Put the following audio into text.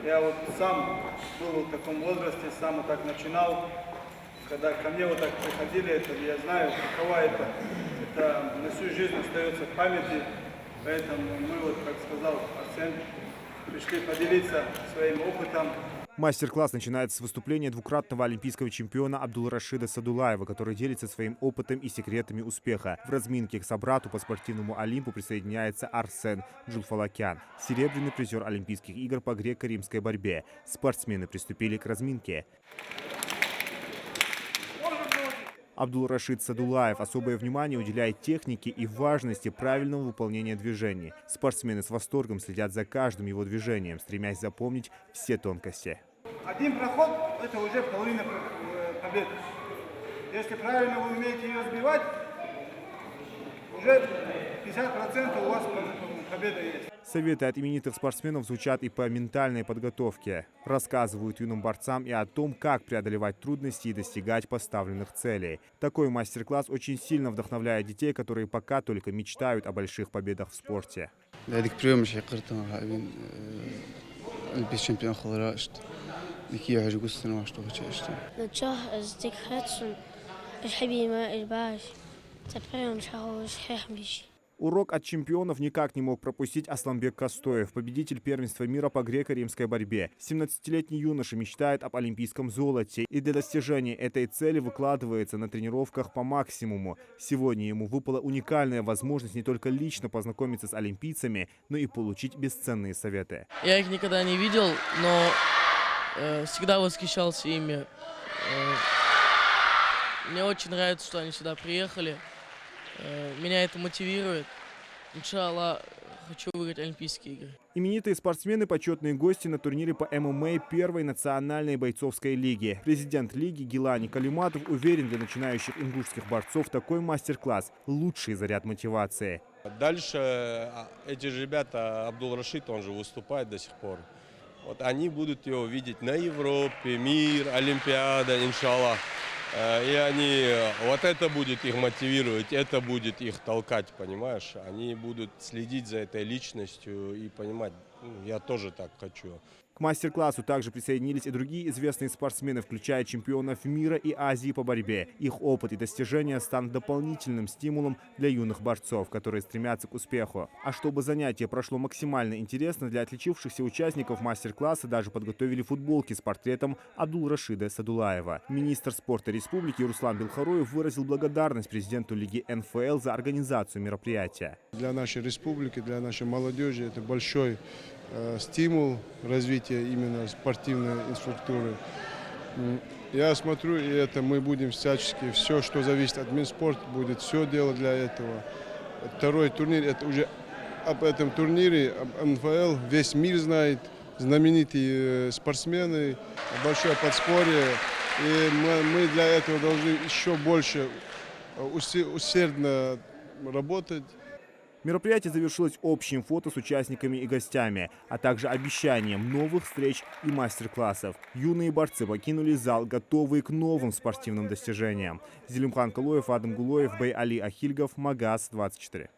Я вот сам был в таком возрасте, сам вот так начинал. Когда ко мне вот так приходили, это я знаю, каково это. Это на всю жизнь остается в памяти. Поэтому мы, вот, как сказал Арсен, пришли поделиться своим опытом. Мастер-класс начинается с выступления двукратного олимпийского чемпиона Абдулрашида Садулаева, который делится своим опытом и секретами успеха. В разминке к собрату по спортивному Олимпу присоединяется Арсен Джулфалакян, серебряный призер Олимпийских игр по греко-римской борьбе. Спортсмены приступили к разминке. Абдулрашид Садулаев особое внимание уделяет технике и важности правильного выполнения движений. Спортсмены с восторгом следят за каждым его движением, стремясь запомнить все тонкости. Один проход – это уже половина победы. Если правильно вы умеете ее сбивать, уже 50% у вас победа есть. Советы от именитых спортсменов звучат и по ментальной подготовке. Рассказывают юным борцам и о том, как преодолевать трудности и достигать поставленных целей. Такой мастер-класс очень сильно вдохновляет детей, которые пока только мечтают о больших победах в спорте. Урок от чемпионов никак не мог пропустить Асланбек Костоев, победитель первенства мира по греко-римской борьбе. 17-летний юноша мечтает об олимпийском золоте и для достижения этой цели выкладывается на тренировках по максимуму. Сегодня ему выпала уникальная возможность не только лично познакомиться с олимпийцами, но и получить бесценные советы. Я их никогда не видел, но всегда восхищался ими. Мне очень нравится, что они сюда приехали. Меня это мотивирует. Иншаллах, хочу выиграть Олимпийские игры. Именитые спортсмены – почетные гости на турнире по ММА первой национальной бойцовской лиги. Президент лиги Гилани Калиматов уверен, для начинающих ингушских борцов такой мастер-класс – лучший заряд мотивации. Дальше эти же ребята, Абдулрашид, он же выступает до сих пор. Вот они будут его видеть на Европе, мир, Олимпиада, иншаллах. И они, вот это будет их мотивировать, это будет их толкать, понимаешь? Они будут следить за этой личностью и понимать, я тоже так хочу. К мастер-классу также присоединились и другие известные спортсмены, включая чемпионов мира и Азии по борьбе. Их опыт и достижения станут дополнительным стимулом для юных борцов, которые стремятся к успеху. А чтобы занятие прошло максимально интересно, для отличившихся участников мастер-класса даже подготовили футболки с портретом Абдулрашида Садулаева. Министр спорта республики Руслан Белхароев выразил благодарность президенту лиги НФЛ за организацию мероприятия. Для нашей республики, для нашей молодежи это большой стимул развития именно спортивной инфраструктуры. Я смотрю, и это мы будем всячески, все, что зависит от Минспорта, будет все делать для этого. Второй турнир, это уже об этом турнире, об НФЛ, весь мир знает, знаменитые спортсмены, большое подспорье. И мы для этого должны еще больше усердно работать. Мероприятие завершилось общим фото с участниками и гостями, а также обещанием новых встреч и мастер-классов. Юные борцы покинули зал, готовые к новым спортивным достижениям. Зелимхан Калоев, Адам Гулоев, Бей Али Ахильгов, Магаз 24.